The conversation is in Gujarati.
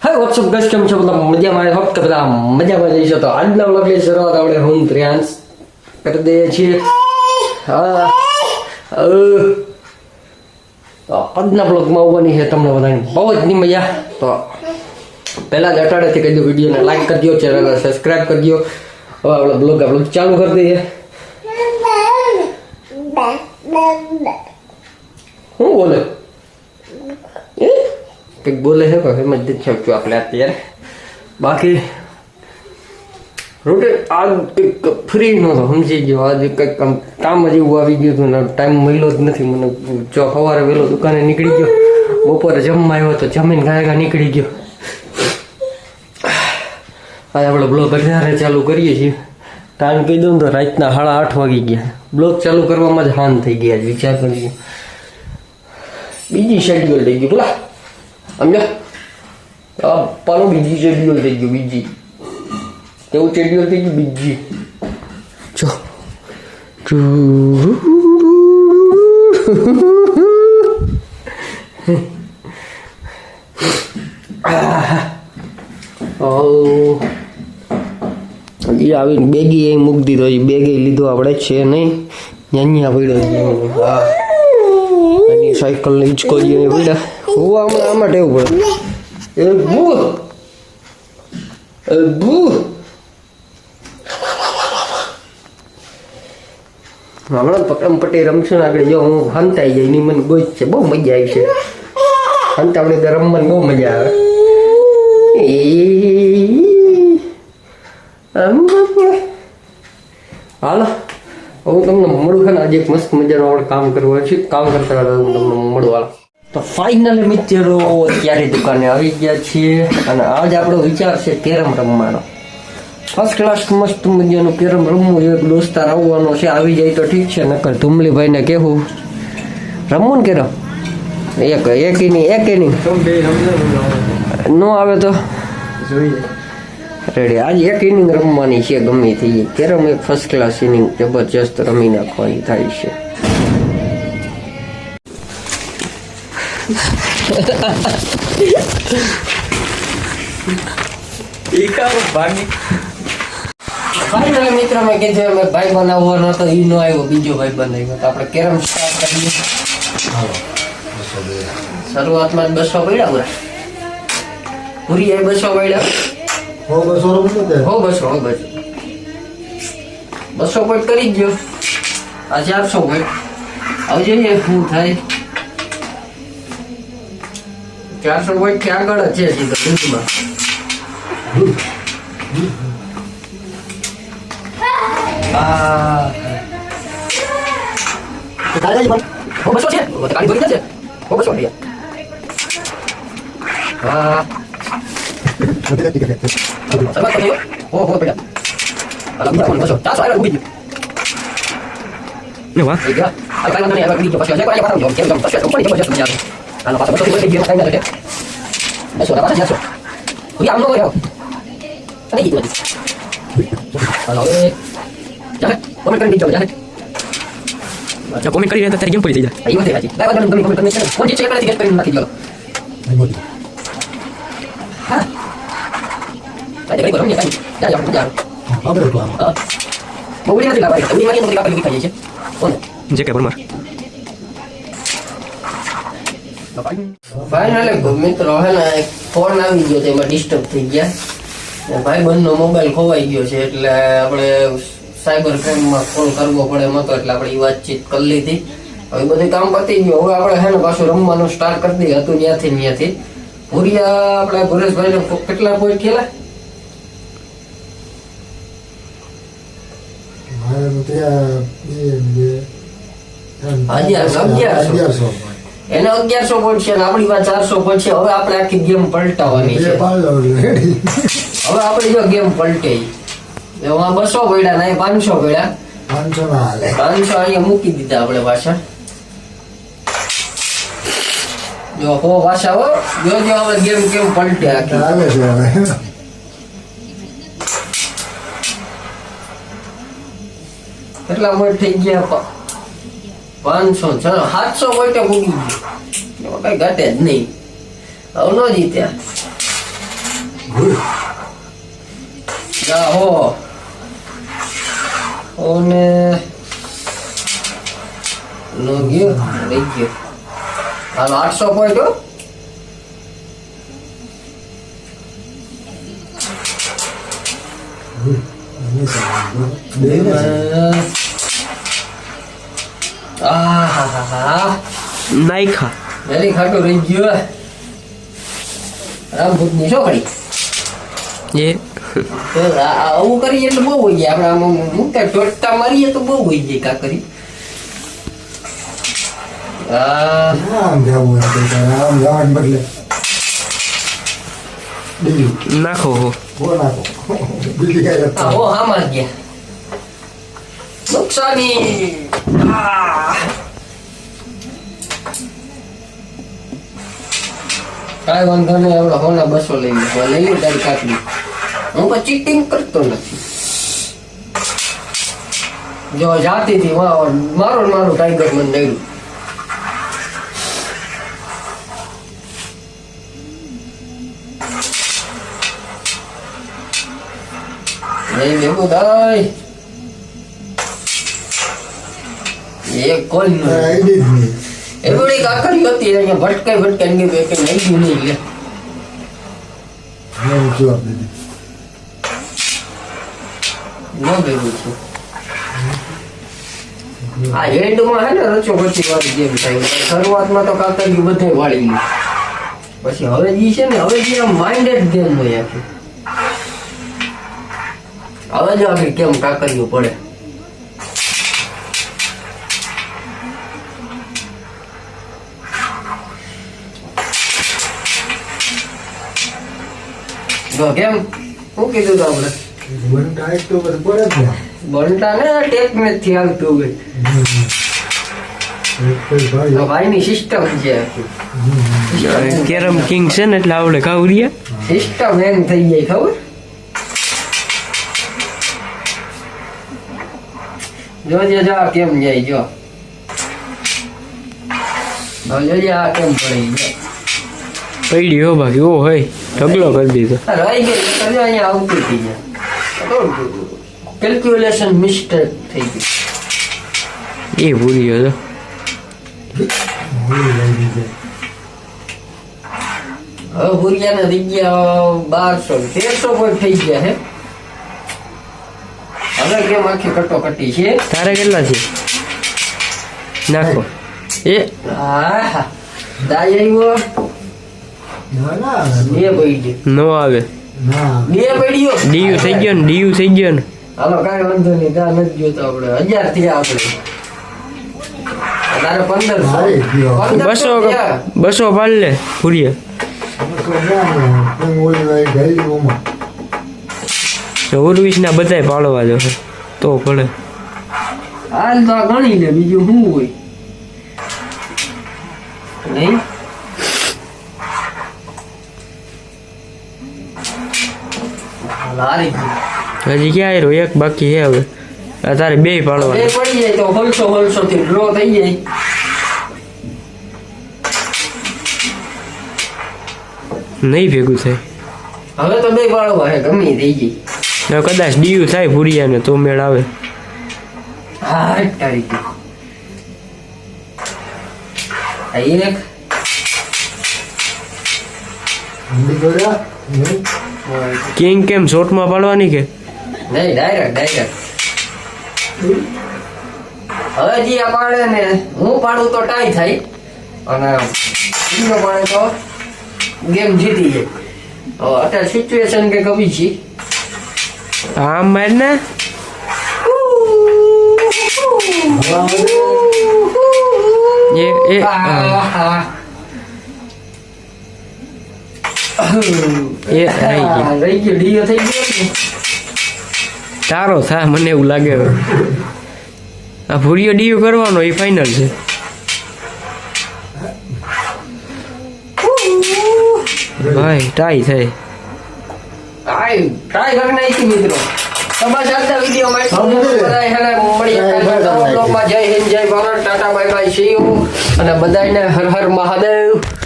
હાય વોટ્સઅપ ગાઈસ, કેમ છો બધા? મજામાં? હોપ કે બધા મજામાં જઈશો. તો આજના વ્લોગની શરૂઆત આપણે હું પ્રિયાંશ કરી દઈએ છીએ. આજના બ્લોગમાં આવવાની છે તમને બધાની બહુ જ ની મજા. તો પહેલા જ અટાડેથી કહી દો, વિડીયોને લાઈક કરી દો, ચેનલને સબસ્ક્રાઈબ કરી દો. હવે આપણે બ્લોગ ચાલુ કરી દઈએ. શું બોલે? કંઈક બોલે છે પણ એમ જ નથી શકતું આપણે અત્યારે. બાકી રૂટીન આજ કંઈક ફ્રી નહોતો, સમજી ગયો. આજે કંઈક કામ જ એવું આવી ગયું હતું ને ટાઈમ મળ્યો જ નથી મને. જો સવારે વહેલો દુકાને નીકળી ગયો, બપોરે જમવા આવ્યો તો જમીન ગાયગા નીકળી ગયો. આજે આપણે બ્લોગ અત્યારે ચાલુ કરીએ છીએ. ટાઈમ કહી દઉં તો રાતના 8:30 વાગી ગયા. બ્લોગ ચાલુ કરવામાં જ હાન થઈ ગયા. વિચાર કરીએ, બીજી શેડ્યુલ થઈ ગયું. બોલા સમજા પાનું બીજી શેડ્યુલ થઈ ગયું. બીજી કેવું શેડ્યુલ થઈ ગયું? બીજી જો હજી આવીને બેગી એ મૂકી દીધો. બેગે લીધો આપણે છે નહીં, ન્યા પડ્યો. હા, એની સાયકલ ને હિંચકો પડ્યા. હું આમાં ટેવું પડે. હમણાં પકડમ પટ્ટી રમશું આગળ. જો હું હંતાઈ જાય એની મને ગોઈ છે, બહુ મજા આવી છે. હંતાવડે તો રમવાની બહુ મજા આવે. હાલો હું તમને મળું છે ને. આજે એક મસ્ત મજાનું આપણે કામ કરવું છે. કામ કરતા હું તમને મળું. હાલો તો ફાઇનલી મિત્રો અત્યારે દુકાને આવી ગયા છીએ અને આજ આપણો વિચાર છે કેરમ રમવાનો. ફર્સ્ટ ક્લાસ મસ્ત મજાનું કેરમ રમવું. એક દોસ્તાર આવવાનો છે, આવી જાય તો ઠીક છે, નકર ધુમલીભાઈને કહેવું રમવું ને કેરમ. એક ઇનિંગ ન આવે તો જોઈએ રેડી. આજે એક ઇનિંગ રમવાની છે ગમે થઈ. કેરમ એક ફર્સ્ટ ક્લાસ ઇનિંગ જબરજસ્ત રમી નાખવાની થાય છે. ફાઇનલી મિત્રો મેં કીધું અમે ભાઈ બનાવવાનો હતો, ઈ નો આવ્યો, બીજો ભાઈ બનાવ્યો. તો આપણે કેરમ સ્ટાર્ટ કરીએ. શરૂઆતમાં 200 પડ્યા બરા પૂરી 200 પડ્યા. 200 પોઈન્ટ કરી ગયો. આ 400 પોઈન્ટ. હવે જોઈએ શું થાય. 400 પોઈન્ટ થી આગળ જ છે સીધો દૂધમાં. કોમેન્ટ કરી રહ્યા તારી કેમ પડી થઈ ફાઇનલી મિત્રો હે ને એક ફોન આવી ગયો છે, એમાં ડિસ્ટર્બ થઈ ગયા. ભાઈ બંધનો મોબાઈલ ખોવાઈ ગયો છે એટલે આપણે સાયબર ક્રાઇમમાં કોલ કરવો પડે એમ હતો એટલે આપણે વાતચીત કરી લીધી. હવે બધું કામ પતી ગયું. હવે આપણે હે ને પાછું રમવાનું સ્ટાર્ટ કરી દઈએ. હતું ત્યાંથી ભૂરિયા આપણે ભુરેશભાઈને કેટલા પોઈન્ટ ખેલા? એને 1100 પોઈન્ટ છે, આપણી પાસે 400 પોઈન્ટ છે. હવે આપણે આખી ગેમ પલટાવવાની છે. હવે આપણે જો ગેમ પલટાઈ 200 પડ્યા ને 500 પડ્યા. 500 અહીંયા મૂકી દીધા આપણે પાછા. જો હો પાછા હો જો આપણે ગેમ કેમ પલટે આખી. કેટલા પોઈન્ટ થઈ ગયા? 500 700 પોઈન્ટ પૂગી ગયું. કઈ ઘટે જ નહીં. હવે ન જીત્યા. જા હો ઓને નો ગયો લઈ ગયો હાલ 800 પોઈન્ટ હો નાયખા વેરી ખાટો રહી ગયો રામ ભૂતની છોકરી એ તો આવું કરીએ એટલે બહુ હોય જાય આપણે આમ મૂકતા ચોટતા મારીએ તો બહુ હોય જાય કાકરી નાખો હો હો હામાં ગયા નુકસાની કાંઈ વાંધો નહીં આપણે હોના 200 લઈ લે લઈ લે તારી કાકડી હું પણ ચીટિંગ કરતો નથી જો જાતીથી મારું ટાઈગર મને દઈ લઈ લે બધાય એક કોઈ નહીં એવડી કાકડી હતી અહીંયા ભટકાઈ ગઈ કે નહીં નહીં લે ન ભેગું છું આ હેડમાં હે ને રચો પછી વાળી જેમ થાય શરૂઆતમાં તો કાકડી બધે વાળી લે પછી હવે જી છે ને હવે જે માઇન્ડેડ ગેમ હોય આખી હવે જો આખી કેમ કાકડીઓ પડે જો કેમ શું કીધું તું આપણે બનતા ને ટેક મેચ થી આવતું હોય ભાઈની સિસ્ટમ છે કેરમ કિંગ છે ને એટલે આવડે કાવડિયા સિસ્ટમ હેંગ થઈ જાય ખબર જોજે જા કેમ જાય જો હવે જોજે આ કેમ પડી જાય પડી હો બાકી ઓ હોય ઢગલો કરી દીધો રહી ગઈ તો અહીંયા આવતી થઈ જાય કેલ્ક્યુલેશન મિસ્ટેક થઈ ગઈ એ ભૂલી ગયો હવે ભૂરિયાના થઈ ગયા 1200 1300 પોઈન્ટ થઈ ગયા હે હવે કેમ આખી કટોકટી છે તારે કેટલા છે નાખો એ હા દાય આવ્યો બે પડી નો આવે બે પડ્યો ડીયુ થઈ ગયો ને ડીયુ થઈ ગયો ને હાલો કાંઈ વાંધો નહીં ત્યાં નથી ગયો તો આપણે 1000 થયા આપણે તારે 1500 200 પાડ લે ભૂરિયા ઉર્વિશ ના બધાય પાડવા જો તો પડે હાલ તો આ ગણી લે બીજું શું હોય નહીં હારી હજી ક્યાં આવ્યો એક બાકી છે હવે આ તારે બે પાડવા બે પડી જાય તો હોલસો થી ડ્રો થઈ જાય નહીં ભેગું થાય હવે તો બે પાડવા હે ગમે થઈ ગઈ હવે કદાચ ડીયુ થાય ભૂરિયા ને તો મેળ આવે હા તારીખ એક કિંગ કેમ શોર્ટમાં પાડવાની કે નહીં ડાયરેક્ટ હવે જે આ પાડે ને હું પાડું તો ટાઈ થાય અને બીજો પાડે તો ગેમ જીતી જાય હવે અત્યારે સિચ્યુએશન કે કવી છે આમ માર ને એ રહી ગયો ડીઓ થઈ ગયો તારો થા મને એવું લાગે આ ભૂરિયો ડીયુ કરવાનો એ ફાઇનલ છે ભાઈ ટાઈ થાય ટ્રાય કરી નાખી મિત્રો તો બસ આજના વિડીયોમાં જય હિન્દ જય Bharat Tata bye bye see you અને બધાને હર હર મહાદેવ